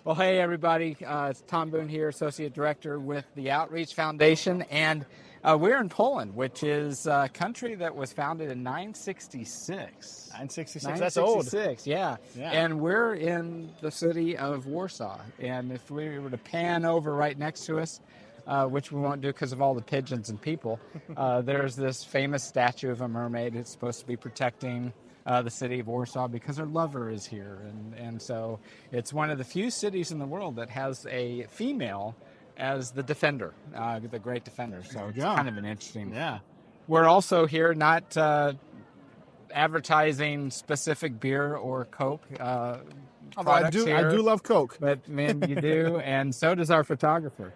Well, hey, everybody. It's Tom Boone here, Associate Director with the Outreach Foundation. And we're in Poland, which is a country that was founded in 966. 966, that's old. 966, yeah. And we're in the city of Warsaw. And if we were to pan over right next to us, which we won't do because of all the pigeons and people, there's this famous statue of a mermaid who's supposed to be protecting the city of Warsaw because her lover is here. And so it's one of the few cities in the world that has a female as the defender, the great defender. So it's kind of an interesting. Yeah. We're also here not advertising specific beer or Coke. Although I do love Coke. But man, you do, and so does our photographer.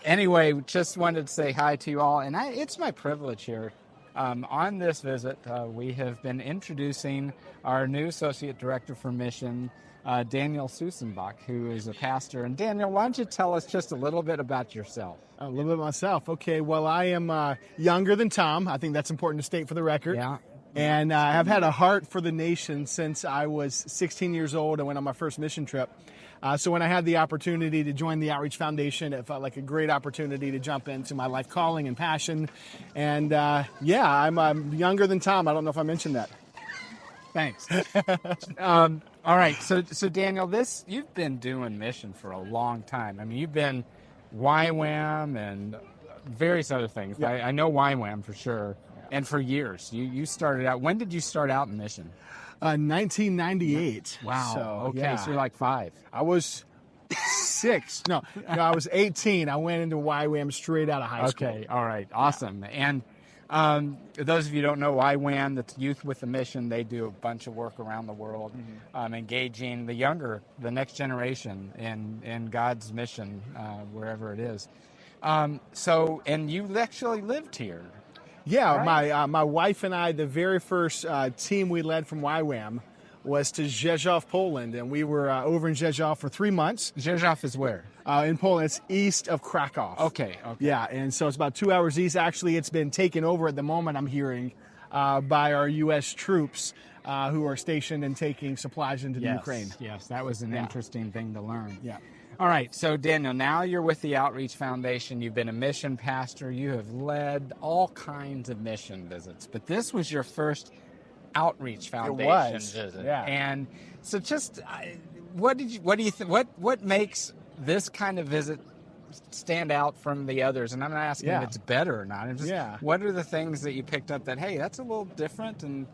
Anyway, just wanted to say hi to you all, and it's my privilege here. On this visit, we have been introducing our new Associate Director for Mission, Daniel Susenbach, who is a pastor. And Daniel, why don't you tell us just a little bit about yourself? A little bit myself. Okay, well, I am younger than Tom. I think that's important to state for the record. Yeah. And I have had a heart for the nation since I was 16 years old and went on my first mission trip. So when I had the opportunity to join the Outreach Foundation, it felt like a great opportunity to jump into my life calling and passion. And I'm younger than Tom. I don't know if I mentioned that. Thanks. All right. So Daniel, you've been doing mission for a long time. I mean, you've been YWAM and various other things. Yeah. I know YWAM for sure. And for years, you started out. When did you start out in mission? 1998. Wow. So, okay, yeah. so you're like 5. I was 6. No, I was 18. I went into YWAM straight out of high school. Okay, all right, awesome. Yeah. And those of you who don't know YWAM, that's Youth with a Mission. They do a bunch of work around the world, engaging the next generation in God's mission, wherever it is. And you actually lived here. Yeah, right? my wife and I, the very first team we led from YWAM was to Rzeszów, Poland, and we were over in Rzeszów for 3 months. Rzeszów is where? In Poland, it's east of Krakow. Okay. Yeah, and so it's about 2 hours east. Actually, it's been taken over at the moment, I'm hearing, by our U.S. troops who are stationed and taking supplies into the Ukraine. Yes, that was an interesting thing to learn. Yeah. All right, so Daniel, now you're with the Outreach Foundation. You've been a mission pastor. You have led all kinds of mission visits, but this was your first Outreach Foundation visit. Yeah. And so, just what do you think? What makes this kind of visit stand out from the others? And I'm not asking if it's better or not. What are the things that you picked up that hey, that's a little different? And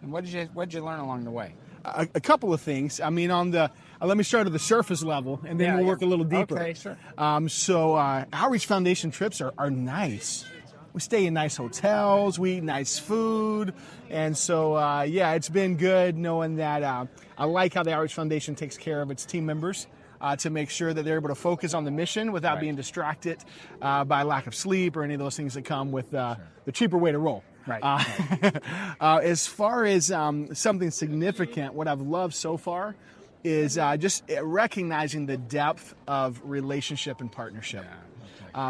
what did you learn along the way? A couple of things. I mean, let me start at the surface level, and then we'll work a little deeper. Okay, sure. Outreach Foundation trips are nice. We stay in nice hotels, we eat nice food, and so, it's been good knowing that I like how the Outreach Foundation takes care of its team members to make sure that they're able to focus on the mission without being distracted by lack of sleep or any of those things that come with the cheaper way to roll. Right. As far as something significant, what I've loved so far is just recognizing the depth of relationship and partnership.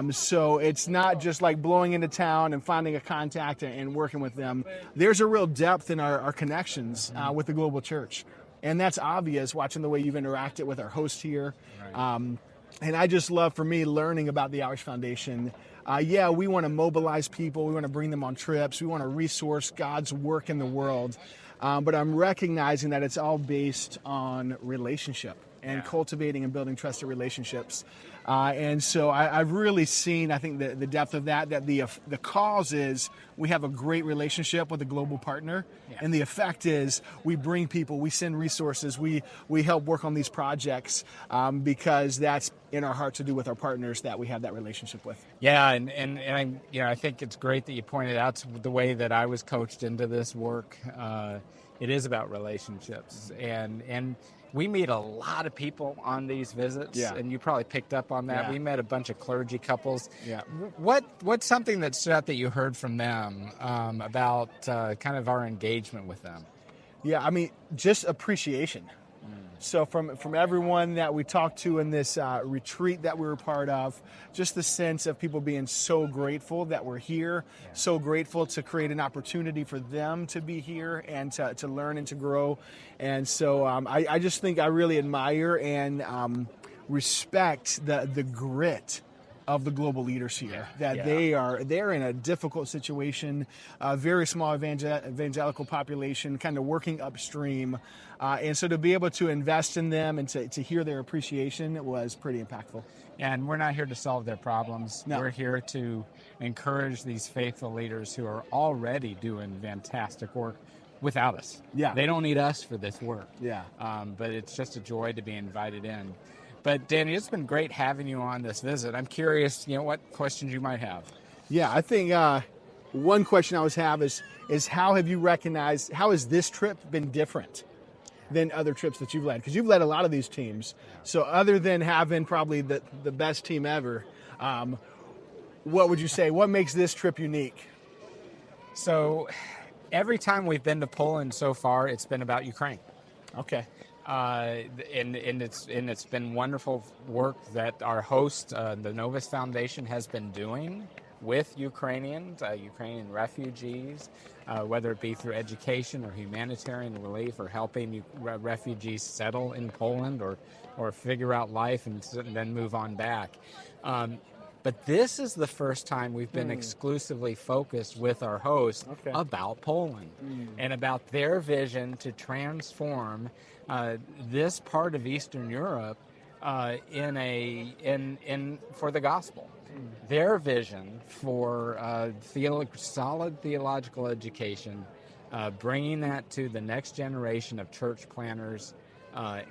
So it's not just like blowing into town and finding a contact and working with them. There's a real depth in our connections with the global church. And that's obvious watching the way you've interacted with our host here. Right. And I just love, for me, learning about the Outreach Foundation. We want to mobilize people. We want to bring them on trips. We want to resource God's work in the world. But I'm recognizing that it's all based on relationship and cultivating and building trusted relationships. And so I've really seen, I think, the depth of that the cause is we have a great relationship with a global partner. Yeah. And the effect is we bring people, we send resources, we help work on these projects because that's in our heart to do with our partners that we have that relationship with. Yeah, and I think it's great that you pointed out the way that I was coached into this work. It is about relationships, and we meet a lot of people on these visits, and you probably picked up on that. Yeah. We met a bunch of clergy couples. Yeah. What's something that stood out that you heard from them about kind of our engagement with them? Yeah, I mean, just appreciation. So from everyone that we talked to in this retreat that we were part of, just the sense of people being so grateful that we're here, so grateful to create an opportunity for them to be here and to learn and to grow. And so I just think I really admire and respect the grit of the global leaders here, that they're in a difficult situation, a very small evangelical population, kind of working upstream, and so to be able to invest in them and to hear their appreciation was pretty impactful. And we're not here to solve their problems. No. We're here to encourage these faithful leaders who are already doing fantastic work without us. Yeah. They don't need us for this work. Yeah. But it's just a joy to be invited in. But Danny, it's been great having you on this visit. I'm curious, what questions you might have. Yeah, I think one question I always have is how has this trip been different than other trips that you've led? Because you've led a lot of these teams. So other than having probably the best team ever, what would you say? What makes this trip unique? So every time we've been to Poland so far, it's been about Ukraine. Okay. And it's been wonderful work that our host, the Novus Foundation, has been doing with Ukrainian refugees, whether it be through education or humanitarian relief or helping refugees settle in Poland or figure out life and then move on back. But this is the first time we've been exclusively focused with our host about Poland and about their vision to transform this part of Eastern Europe for the gospel. Their vision for solid theological education, bringing that to the next generation of church planners,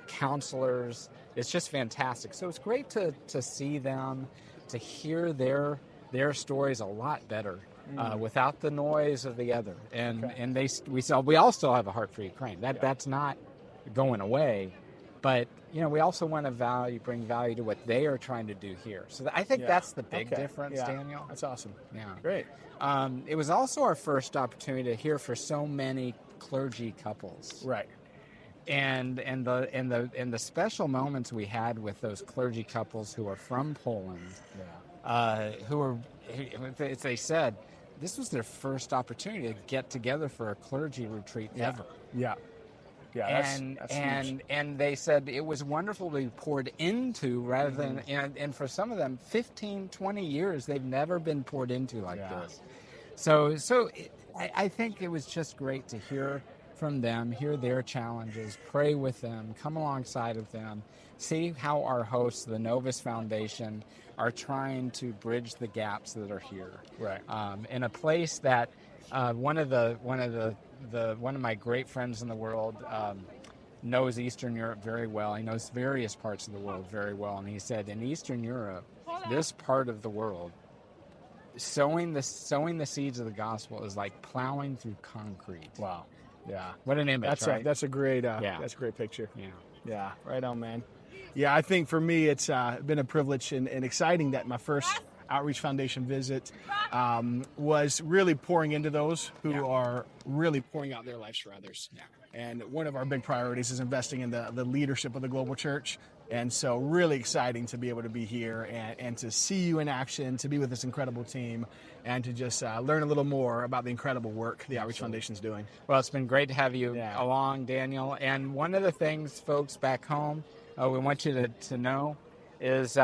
counselors. It's just fantastic. So it's great to see them, to hear their stories a lot better without the noise of the other. And we all still have a heart for Ukraine. That's not going away, but we also want to bring value to what they are trying to do here. So I think that's the big difference, Daniel. That's awesome. Yeah, great. It was also our first opportunity to hear for so many clergy couples, right? And the special moments we had with those clergy couples who are from Poland, they said this was their first opportunity to get together for a clergy retreat ever. Yeah. Yeah, that's huge. And they said it was wonderful to be poured into rather than, and for some of them, 15, 20 years, they've never been poured into like this. So I think it was just great to hear from them, hear their challenges, pray with them, come alongside of them, see how our hosts, the Novus Foundation, are trying to bridge the gaps that are here. Right. In a place that one of my great friends in the world knows Eastern Europe very well. He knows various parts of the world very well, and he said in Eastern Europe, this part of the world, sowing the seeds of the gospel is like plowing through concrete. Wow. Yeah. What an image, right? That's a great that's a great picture. Yeah. Yeah. Right on, man. Yeah, I think for me it's been a privilege and exciting that my first Outreach Foundation visit was really pouring into those who are really pouring out their lives for others. Yeah. And one of our big priorities is investing in the leadership of the global church. And so really exciting to be able to be here and to see you in action, to be with this incredible team, and to just learn a little more about the incredible work the Outreach Foundation is doing. Well, it's been great to have you along, Daniel. And one of the things, folks back home, we want you to know is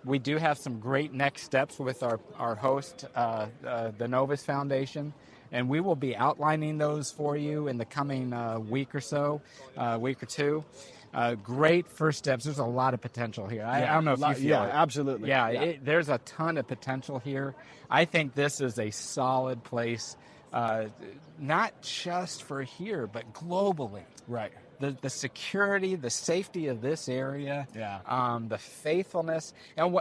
we do have some great next steps with our host, the Novus Foundation, and we will be outlining those for you in the coming week or two. Great first steps. There's a lot of potential here. I don't know if you feel it. Absolutely. Yeah, there's a ton of potential here. I think this is a solid place, not just for here, but globally. Right. The security, the safety of this area, the faithfulness, and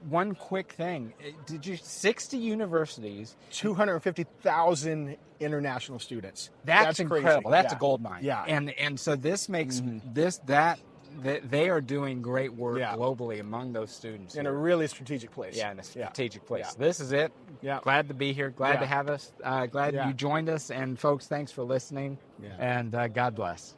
one quick thing: 60 universities, 250,000 international students. That's incredible. Crazy. That's a gold mine. Yeah, and so this makes they are doing great work globally among those students in a really strategic place. Yeah, in a strategic place. Yeah. This is it. Yeah. Glad to be here. Glad to have us. Glad you joined us. And folks, thanks for listening. Yeah. And God bless.